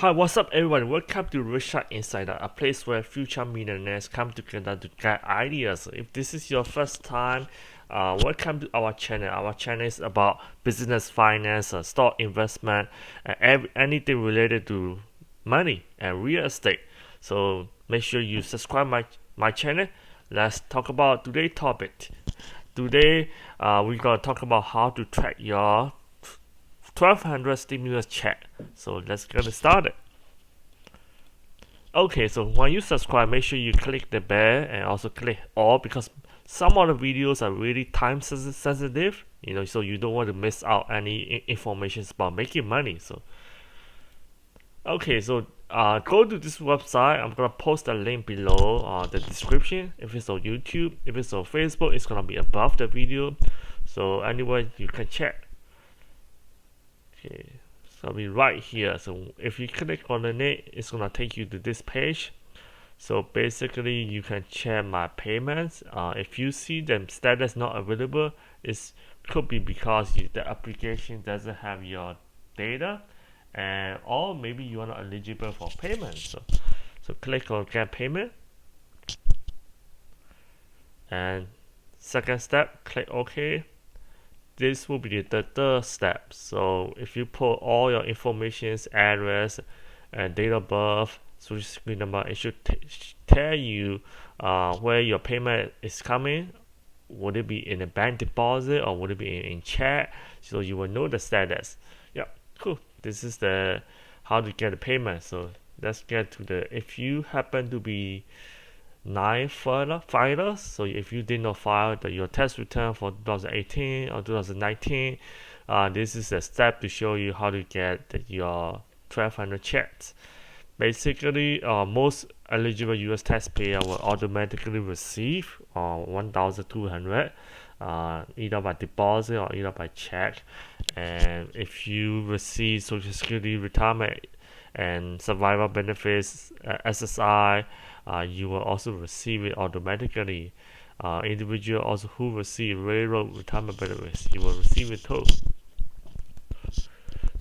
Hi, what's up, everyone? Welcome to Richard Insider, a place where future millionaires come together to get ideas. If this is your first time, welcome to our channel. Our channel is about business, finance, stock investment, and anything related to money and real estate. So make sure you subscribe my channel. Let's talk about today's topic. Today, we're gonna talk about how to track your 1200 stimulus check. So let's get started. Okay, so when you subscribe, make sure you click the bell and also click all, because some of the videos are really time sensitive, so you don't want to miss out any information about making money. So okay, so go to this website. I'm gonna post a link below the description. If it's on YouTube, if it's on Facebook, it's gonna be above the video. So anyway, you can check. Okay, so I'll be right here. So if you click on the link, it's gonna take you to this page. So basically, you can check my payments. If you see them status not available, it could be because the application doesn't have your data, and or maybe you are not eligible for payment. So click on get payment, and second step, click OK. This will be the third step. So if you put all your information, address, and date of birth, social security number, it should tell you where your payment is coming. Would it be in a bank deposit or would it be in check? So you will know the status. Yeah, cool. This is the how to get the payment. So let's get to if you happen to be filers. So if you did not file your tax return for 2018 or 2019, this is a step to show you how to get your 1200 checks. Basically, most eligible U.S. taxpayer will automatically receive 1,200, either by deposit or either by check. And if you receive Social Security, retirement, and survival benefits, SSI, you will also receive it automatically. Individual also who receive railroad retirement benefits, you will receive it too.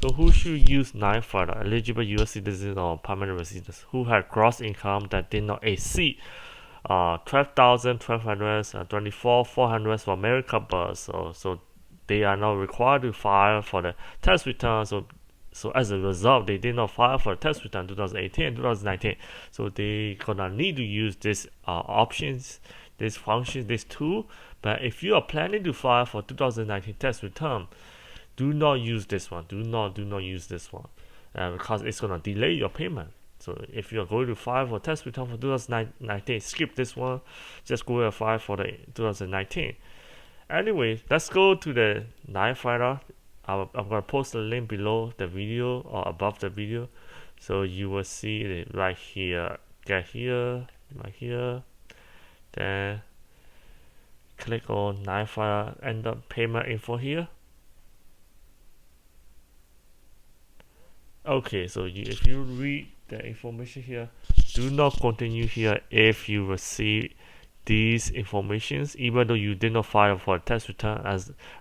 So who should use knife fighter? Eligible U.S. citizens or permanent residents who had gross income that did not exceed 12,000, 1,200, 24,400 for married couples. So they are not required to file for the tax return. So as a result, they did not file for tax return 2018 and 2019. So they gonna need to use these options, this function, this tool. But if you are planning to file for 2019 tax return, do not use this one. Do not use this one, because it's gonna delay your payment. So if you are going to file for tax return for 2019, skip this one. Just go and file for the 2019. Anyway, let's go to the knife fighter. I'm gonna post the link below the video or above the video, so you will see it right here. Get here, right here, then click on knife fighter, end up payment info here. Okay, so if you read the information here, do not continue here if you receive these informations, even though you did not file for a tax return.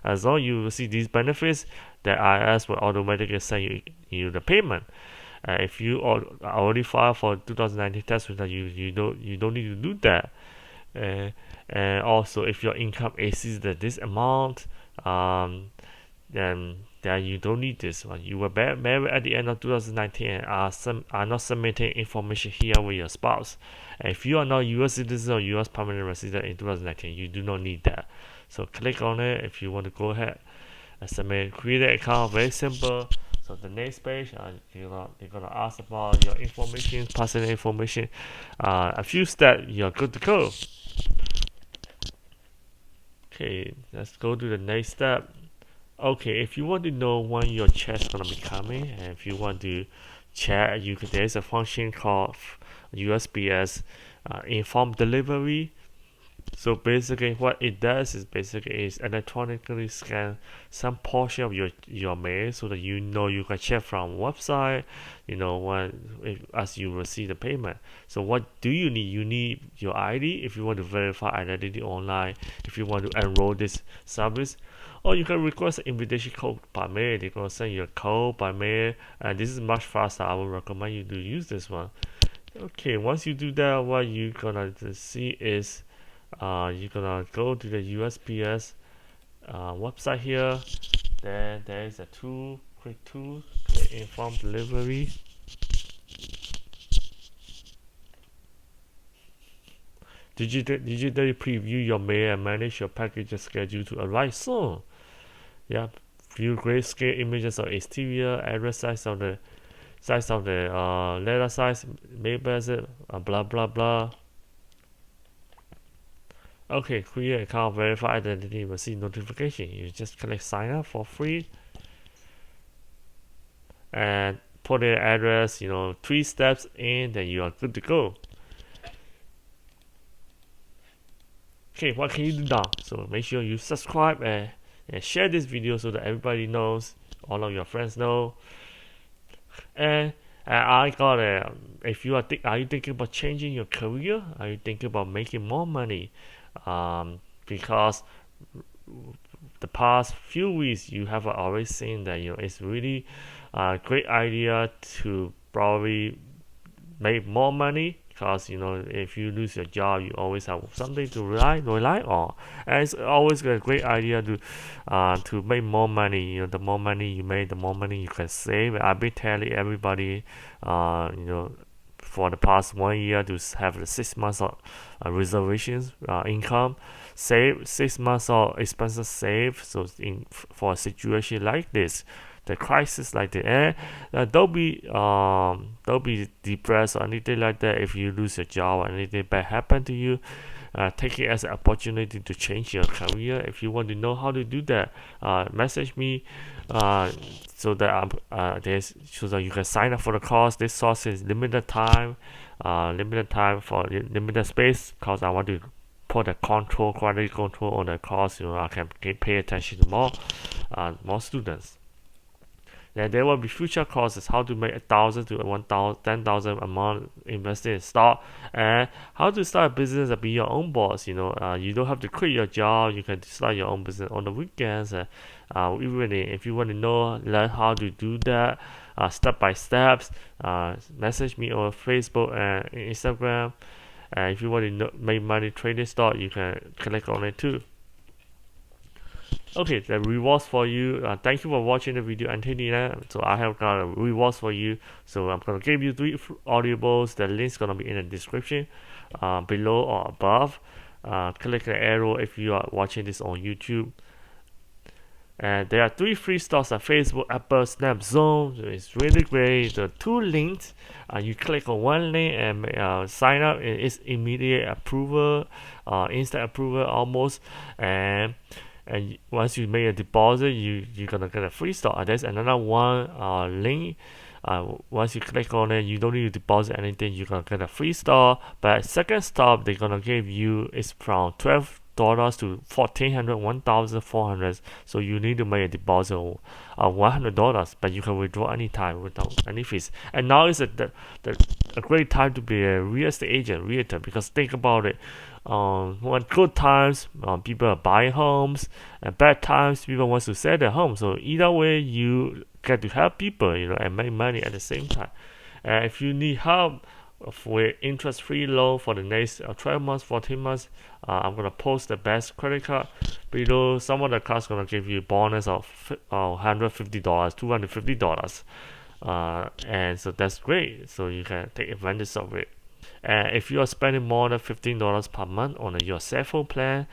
As long you receive these benefits, the IRS will automatically send you the payment. If you already filed for 2019 tax return, you don't need to do that. And also, if your income exceeds this amount, then you don't need this one. You were married at the end of 2019 and are not submitting information here with your spouse. And if you are not U.S. citizen or U.S. permanent resident in 2019, you do not need that. So click on it if you want to go ahead and submit. Create an account, very simple. So the next page, they're gonna ask about your information, personal information. A few steps, you're good to go. Okay, let's go to the next step. Okay, if you want to know when your check's gonna be coming, and if you want to check, there's a function called USPS inform delivery. So basically, what it does is electronically scan some portion of your mail so that you can check from website, as you receive the payment. So what do you need? You need your ID if you want to verify identity online. If you want to enroll this service, or you can request an invitation code by mail. They're gonna send you a code by mail, and this is much faster. I would recommend you to use this one. Okay, once you do that, what you're gonna see is you're gonna go to the USPS website here. Then there is a quick tool, click inform delivery. Digitally preview your mail and manage your package schedule to arrive soon. Yeah, view grayscale images of exterior, address size of the letter size, mail message, blah blah blah. Okay, create account, verify identity, receive notification. You just click sign up for free and put in address, 3 steps in, then you are good to go. Okay, what can you do now? So make sure you subscribe and share this video so that everybody knows, all of your friends know. And I got if you are you thinking about changing your career? Are you thinking about making more money? Because the past few weeks you have already seen that it's really a great idea to probably make more money, because if you lose your job, you always have something to rely on, and it's always a great idea to make more money. The more money you make, the more money you can save. I've been telling everybody, for the past 1 year, to have the 6 months of reservations income, save 6 months of expenses saved. So for a situation like this, the crisis like the air, don't be depressed or anything like that. If you lose your job or anything bad happen to you, take it as an opportunity to change your career. If you want to know how to do that, message me so that you can sign up for the course. This course is limited time for limited space, because I want to put a quality control on the course. I can pay attention to more students. Then there will be future courses: how to make 1,000 to 1,000, 10,000 a month investing in stock, and how to start a business and be your own boss. You don't have to quit your job. You can start your own business on the weekends. Even if you want to learn how to do that step by steps, message me on Facebook and Instagram. And if you want to make money trading stock, you can click on it too. Okay, the rewards for you. Thank you for watching the video until the end. So I have got rewards for you. So I'm gonna give you 3 audibles. The link's gonna be in the description, below or above. Click the arrow if you are watching this on YouTube. And there are 3 free stocks on Facebook, Apple, Snap, Zone. So it's really great. The 2 links. You click on one link and sign up. It's immediate approval, instant approval almost, and once you make a deposit, you're gonna get a free stock. There's another one link. Once you click on it, you don't need to deposit anything. You're gonna get a free stock. But second stop they're gonna give you is from $12 to $1,400, $1,400. So you need to make a deposit of $100, but you can withdraw anytime without any fees. And now is a great time to be a real estate agent, realtor, because think about it. When good times, people are buying homes, and bad times, people want to sell their home. So either way, you get to help people, and make money at the same time. And if you need help with interest-free loan for the next 12 months, 14 months, I'm gonna post the best credit card below. Some of the cards gonna give you a bonus of $150, $250, and so that's great. So you can take advantage of it. And if you are spending more than $15 per month on your cell phone plan,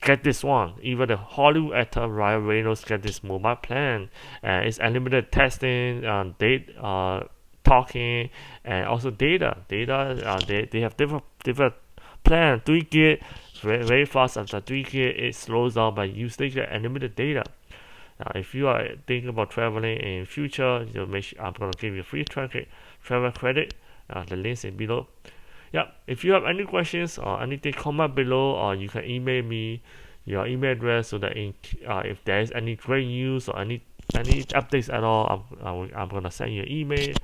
get this one. Even the Hollywood actor Ryan Reynolds get this mobile plan. It's unlimited texting, talking, and also data. They have different plan. 3 gig, very fast. After 3 gig, it slows down, but you still get unlimited data. If you are thinking about traveling in future, I'm gonna give you free travel credit. The links is below. Yep. If you have any questions or anything, comment below, or you can email me your email address so that if there is any great news or any updates at all, I'm gonna send you an email.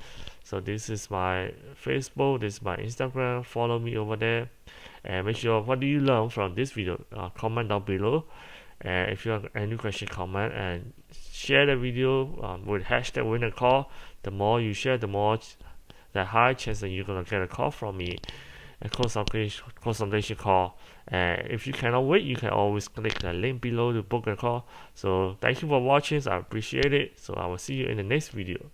So this is my Facebook, this is my Instagram. Follow me over there, and make sure what do you learn from this video. Comment down below, and if you have any question, comment and share the video with hashtag winner call. The more you share, the high chance that you're gonna get a call from me, a consultation call. And if you cannot wait, you can always click the link below to book a call. So thank you for watching. I appreciate it. So I will see you in the next video.